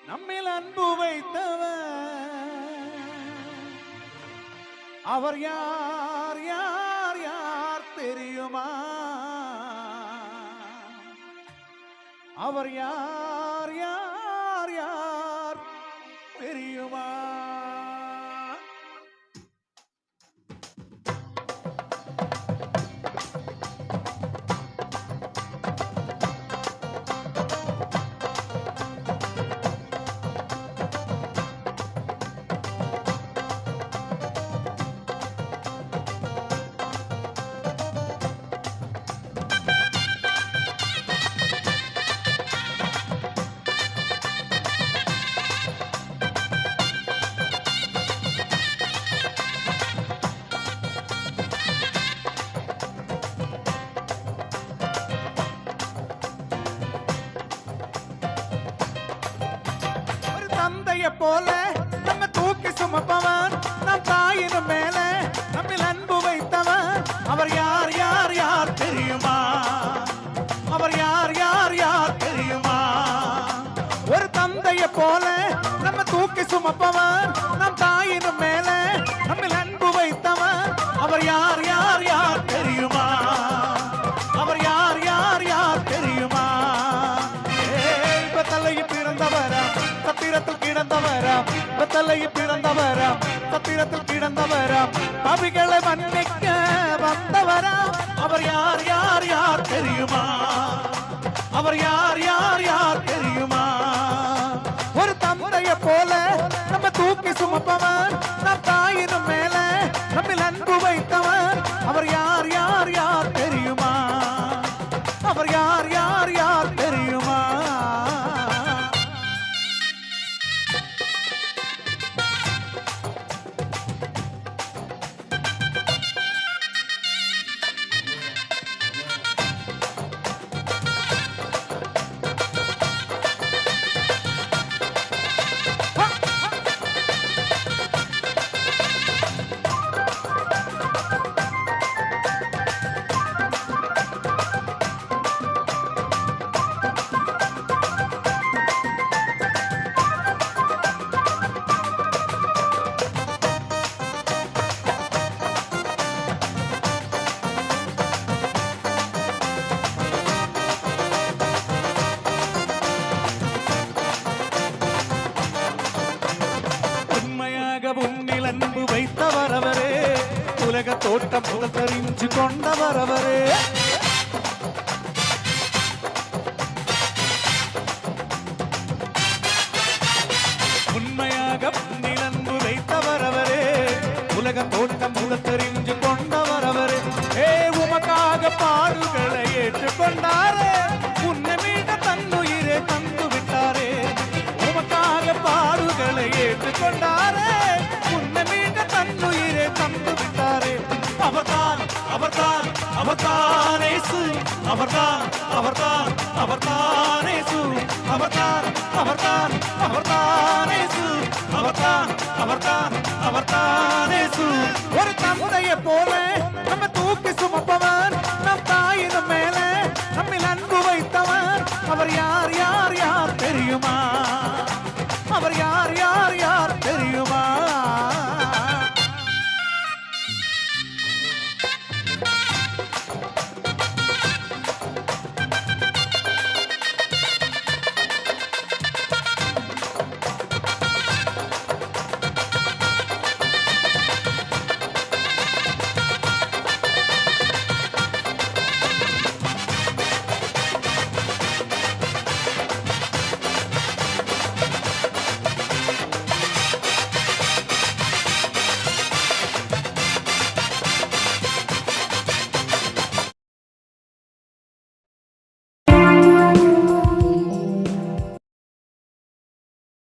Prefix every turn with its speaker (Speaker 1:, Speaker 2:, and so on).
Speaker 1: நம்மில் அன்பு வைத்தவர் அவர் யார் யார் யார் தெரியுமா? அவர் யார் யார் யார் தெரியுமா? தந்தையை போல நம்ம தூக்கி சுமப்பவன் நம் தாயினும் மேல நம்மில் அன்பு வைத்தவன் அவர் யார் யார் யார் தெரியுமா? அவர் யார் யார் யார் தெரியுமா? ஒரு தந்தையை போல நம்ம தூக்கி சுமப்பவன் நம் தாயினும் மேல நம்மில் அன்பு வைத்தவன் அவர் யார் யார் யார் தெரியுமா? அவர் யார் யார் யார் தெரியுமா? தலையில் பிறந்தவரா சத்திரத்தில் கிடந்தவரா? தலையில் பிறந்தவரா சத்திரத்தில் கிடந்தவரா? பாவிகளை மன்னிக்க வந்தவரா? அவர் யார் யார் யார் தெரியுமா? அவர் யார் யார் யார் தெரியுமா? ஒரு தந்தையை போல நம்ம தூக்கி சுமப்பவன் நம் தாயினும் மேல நம்மில் அன்பு வைத்தவன் அவர் யார் யார் யார் தெரியுமா? அவர் யார் யார் யார் தெரியுமா? உன்னில் அன்பு வைத்தவர் அவரே, உலக தோட்டம் முதல் தெரிஞ்சு கொண்டவர் அவரே. உண்மையாக உன்னில் அன்பு வைத்தவர் அவரே, உலக தோட்டம் முதல் தெரிஞ்சு கொண்டவர் அவரே. உமக்காக பாடுகளை ஏற்றுக்கொண்டாரே, உன்னை மீட்ட தன்னுயிரை தந்து விட்டாரே. உமக்காக பாடுகளை ஏற்றுக்கொண்டாரே, உன்னை மீட்ட தன்னுயிரை தந்து விட்டாரே. அவர்தான் அவர்தான் அவர்தான் இயேசு, அவர்தான் அவர்தான் அவர்தான் இயேசு, அவர்தான் அவர்தான் அவர்தான் இயேசு, அவர்தான் அவர்தான் அவர்தான் இயேசு. ஒரு தந்தையை போல